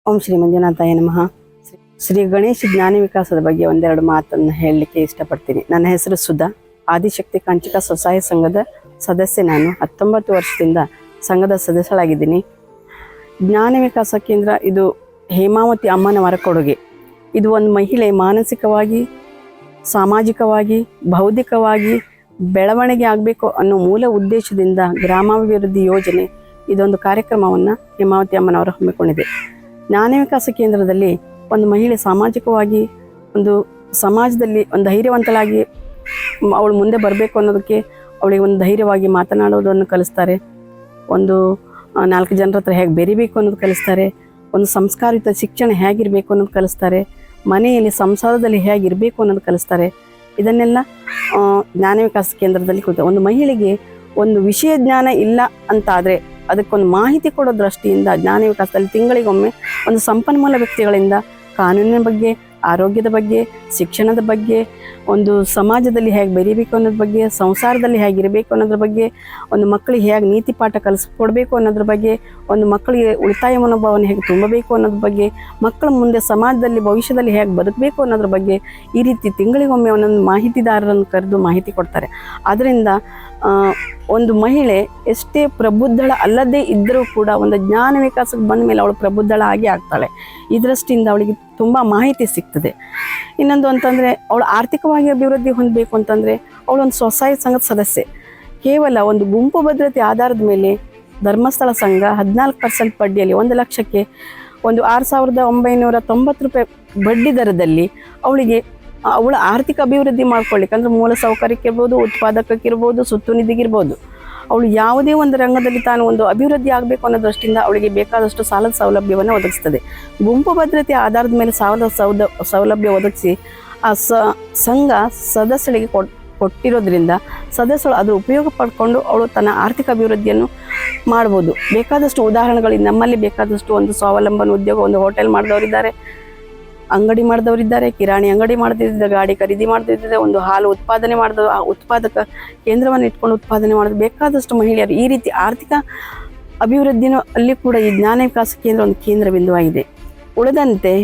ಓಂ ಶ್ರೀ ಮಂಜುನಾಥಾಯ ನಮಃ. ಶ್ರೀ ಗಣೇಶ್ ಜ್ಞಾನ ವಿಕಾಸದ ಬಗ್ಗೆ ಒಂದೆರಡು ಮಾತನ್ನು ಹೇಳಲಿಕ್ಕೆ ಇಷ್ಟಪಡ್ತೀನಿ. ನನ್ನ ಹೆಸರು ಸುಧಾ, ಆದಿಶಕ್ತಿ ಕಾಂಚಿಕ ಸ್ವಸಹಾಯ ಸಂಘದ ಸದಸ್ಯೆ. ನಾನು 19 ವರ್ಷದಿಂದ ಸಂಘದ ಸದಸ್ಯಳಾಗಿದ್ದೀನಿ. ಜ್ಞಾನ ವಿಕಾಸ ಕೇಂದ್ರ ಇದು ಹೇಮಾವತಿ ಅಮ್ಮನವರ ಕೊಡುಗೆ. ಇದು ಒಂದು ಮಹಿಳೆ ಮಾನಸಿಕವಾಗಿ, ಸಾಮಾಜಿಕವಾಗಿ, ಬೌದ್ಧಿಕವಾಗಿ ಬೆಳವಣಿಗೆ ಆಗಬೇಕು ಅನ್ನೋ ಮೂಲ ಉದ್ದೇಶದಿಂದ ಗ್ರಾಮಾಭಿವೃದ್ಧಿ ಯೋಜನೆ ಇದೊಂದು ಕಾರ್ಯಕ್ರಮವನ್ನು ಹೇಮಾವತಿ ಅಮ್ಮನವರು ಹಮ್ಮಿಕೊಂಡಿದೆ. ಜ್ಞಾನ ವಿಕಾಸ ಕೇಂದ್ರದಲ್ಲಿ ಒಂದು ಮಹಿಳೆ ಸಾಮಾಜಿಕವಾಗಿ ಒಂದು ಸಮಾಜದಲ್ಲಿ ಒಂದು ಧೈರ್ಯವಂತಳಾಗಿ ಅವಳು ಮುಂದೆ ಬರಬೇಕು ಅನ್ನೋದಕ್ಕೆ ಅವಳಿಗೆ ಒಂದು ಧೈರ್ಯವಾಗಿ ಮಾತನಾಡೋದನ್ನು ಕಲಿಸ್ತಾರೆ. ಒಂದು 4 ಜನರ ಹತ್ರ ಹೇಗೆ ಬೆರಿಬೇಕು ಅನ್ನೋದು ಕಲಿಸ್ತಾರೆ. ಒಂದು ಸಂಸ್ಕಾರಯುತ ಶಿಕ್ಷಣ ಹೇಗಿರಬೇಕು ಅನ್ನೋದು ಕಲಿಸ್ತಾರೆ. ಮನೆಯಲ್ಲಿ ಸಂಸಾರದಲ್ಲಿ ಹೇಗಿರಬೇಕು ಅನ್ನೋದು ಕಲಿಸ್ತಾರೆ. ಇದನ್ನೆಲ್ಲ ಜ್ಞಾನ ವಿಕಾಸ ಕೇಂದ್ರದಲ್ಲಿ ಕೂತ ಒಂದು ಮಹಿಳೆಗೆ ಒಂದು ವಿಷಯ ಜ್ಞಾನ ಇಲ್ಲ ಅಂತಾದರೆ ಅದಕ್ಕೊಂದು ಮಾಹಿತಿ ಕೊಡೋ ದೃಷ್ಟಿಯಿಂದ ಜ್ಞಾನ ವಿಕಾಸದಲ್ಲಿ ತಿಂಗಳಿಗೊಮ್ಮೆ ಒಂದು ಸಂಪನ್ಮೂಲ ವ್ಯಕ್ತಿಗಳಿಂದ ಕಾನೂನಿನ ಬಗ್ಗೆ, ಆರೋಗ್ಯದ ಬಗ್ಗೆ, ಶಿಕ್ಷಣದ ಬಗ್ಗೆ, ಒಂದು ಸಮಾಜದಲ್ಲಿ ಹೇಗೆ ಬೆರೀಬೇಕು ಅನ್ನೋದ್ರ ಬಗ್ಗೆ, ಸಂಸಾರದಲ್ಲಿ ಹೇಗಿರಬೇಕು ಅನ್ನೋದ್ರ ಬಗ್ಗೆ, ಒಂದು ಮಕ್ಕಳಿಗೆ ಹೇಗೆ ನೀತಿ ಪಾಠ ಕಲಿಸ್ಕೊಡ್ಬೇಕು ಅನ್ನೋದ್ರ ಬಗ್ಗೆ, ಒಂದು ಮಕ್ಕಳಿಗೆ ಉಳಿತಾಯ ಮನೋಭಾವನೆ ಹೇಗೆ ತುಂಬಬೇಕು ಅನ್ನೋದ್ರ ಬಗ್ಗೆ, ಮಕ್ಕಳ ಮುಂದೆ ಸಮಾಜದಲ್ಲಿ ಭವಿಷ್ಯದಲ್ಲಿ ಹೇಗೆ ಬದುಕಬೇಕು ಅನ್ನೋದ್ರ ಬಗ್ಗೆ ಈ ರೀತಿ ತಿಂಗಳಿಗೊಮ್ಮೆ ಒಂದೊಂದು ಮಾಹಿತಿದಾರರನ್ನು ಕರೆದು ಮಾಹಿತಿ ಕೊಡ್ತಾರೆ. ಆದ್ದರಿಂದ ಒಂದು ಮಹಿಳೆ ಎಷ್ಟೇ ಪ್ರಬುದ್ಧಳ ಅಲ್ಲದೇ ಇದ್ದರೂ ಕೂಡ ಒಂದು ಜ್ಞಾನ ವಿಕಾಸಕ್ಕೆ ಬಂದ ಮೇಲೆ ಅವಳು ಪ್ರಬುದ್ಧಳ ಆಗಿ ಆಗ್ತಾಳೆ. ಈ ದೃಷ್ಟಿಯಿಂದ ಅವಳಿಗೆ ತುಂಬ ಮಾಹಿತಿ ಸಿಗ್ತದೆ. ಇನ್ನೊಂದು ಅಂತಂದರೆ ಅವಳು ಆರ್ಥಿಕವಾಗಿ ಅಭಿವೃದ್ಧಿ ಹೊಂದಬೇಕು ಅಂತಂದರೆ ಅವಳೊಂದು ಸ್ವಸಹಾಯ ಸಂಘದ ಸದಸ್ಯೆ. ಕೇವಲ ಒಂದು ಗುಂಪು ಭದ್ರತೆ ಆಧಾರದ ಮೇಲೆ ಧರ್ಮಸ್ಥಳ ಸಂಘ 14% ಬಡ್ಡಿಯಲ್ಲಿ 1 ಲಕ್ಷಕ್ಕೆ ಒಂದು 6,990 ರೂಪಾಯಿ ಬಡ್ಡಿ ದರದಲ್ಲಿ ಅವಳಿಗೆ ಅವಳ ಆರ್ಥಿಕ ಅಭಿವೃದ್ಧಿ ಮಾಡ್ಕೊಳ್ಳಿಕ್ಕೆ, ಅಂದರೆ ಮೂಲ ಸೌಕರ್ಯಕ್ಕಿರ್ಬೋದು, ಉತ್ಪಾದಕಕ್ಕಿರ್ಬೋದು, ಸುತ್ತು ನಿಧಿಗಿರ್ಬೋದು, ಅವಳು ಯಾವುದೇ ಒಂದು ರಂಗದಲ್ಲಿ ತಾನು ಒಂದು ಅಭಿವೃದ್ಧಿ ಆಗಬೇಕು ಅನ್ನೋ ದೃಷ್ಟಿಯಿಂದ ಅವಳಿಗೆ ಬೇಕಾದಷ್ಟು ಸಾಲದ ಸೌಲಭ್ಯವನ್ನು ಒದಗಿಸ್ತದೆ. ಗುಂಪು ಭದ್ರತೆ ಆಧಾರದ ಮೇಲೆ ಸಾಲದ ಸೌಲಭ್ಯ ಒದಗಿಸಿ ಆ ಸಂಘ ಸದಸ್ಯರಿಗೆ ಕೊಟ್ಟಿರೋದ್ರಿಂದ ಸದಸ್ಯರು ಅದರ ಉಪಯೋಗ ಪಡ್ಕೊಂಡು ಅವಳು ತನ್ನ ಆರ್ಥಿಕ ಅಭಿವೃದ್ಧಿಯನ್ನು ಮಾಡ್ಬೋದು. ಬೇಕಾದಷ್ಟು ಉದಾಹರಣೆಗಳು ನಮ್ಮಲ್ಲಿ ಬೇಕಾದಷ್ಟು ಒಂದು ಸ್ವಾವಲಂಬನ ಉದ್ಯೋಗ, ಒಂದು ಹೋಟೆಲ್ ಮಾಡಿದವರಿದ್ದಾರೆ, ಅಂಗಡಿ ಮಾಡಿದವರಿದ್ದಾರೆ, ಕಿರಾಣಿ ಅಂಗಡಿ ಮಾಡ್ತಿದ್ದಾರೆ, ಗಾಡಿ ಖರೀದಿ ಮಾಡ್ತಿದ್ದಾರೆ, ಒಂದು ಹಾಲು ಉತ್ಪಾದನೆ ಮಾಡಿದ ಉತ್ಪಾದಕ ಕೇಂದ್ರವನ್ನು ಇಟ್ಕೊಂಡು ಉತ್ಪಾದನೆ ಮಾಡೋದು ಬೇಕಾದಷ್ಟು ಮಹಿಳೆಯರು. ಈ ರೀತಿ ಆರ್ಥಿಕ ಅಭಿವೃದ್ಧಿನೂ ಅಲ್ಲಿ ಕೂಡ ಈ ಜ್ಞಾನ ವಿಕಾಸ ಕೇಂದ್ರ ಒಂದು ಕೇಂದ್ರ ಬಿಂದುವಾಗಿದೆ. ಉಳಿದಂತೆ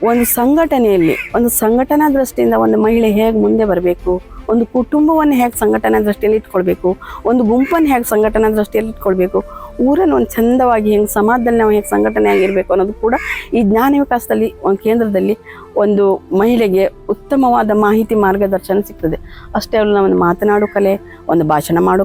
ಒಂದು ಸಂಘಟನೆಯಲ್ಲಿ ಒಂದು ಸಂಘಟನಾ ದೃಷ್ಟಿಯಿಂದ ಒಂದು ಮಹಿಳೆ ಹೇಗೆ ಮುಂದೆ ಬರಬೇಕು, ಒಂದು ಕುಟುಂಬವನ್ನು ಹೇಗೆ ಸಂಘಟನಾ ದೃಷ್ಟಿಯಲ್ಲಿ ಇಟ್ಕೊಳ್ಬೇಕು, ಒಂದು ಗುಂಪನ್ನು ಹೇಗೆ ಸಂಘಟನಾ ದೃಷ್ಟಿಯಲ್ಲಿ ಇಟ್ಕೊಳ್ಬೇಕು, ಊರನ್ನು ಒಂದು ಚಂದವಾಗಿ ಹೆಂಗೆ ಸಮಾಜದಲ್ಲಿ ನಾವು ಹೇಗೆ ಸಂಘಟನೆ ಆಗಿರಬೇಕು ಅನ್ನೋದು ಕೂಡ ಈ ಜ್ಞಾನ ವಿಕಾಸದಲ್ಲಿ ಒಂದು ಕೇಂದ್ರದಲ್ಲಿ ಒಂದು ಮಹಿಳೆಗೆ ಉತ್ತಮವಾದ ಮಾಹಿತಿ ಮಾರ್ಗದರ್ಶನ ಸಿಗ್ತದೆ. ಅಷ್ಟೇ ಅಲ್ಲ, ಒಂದು ಮಾತನಾಡೋ ಕಲೆ, ಒಂದು ಭಾಷಣ ಮಾಡೋ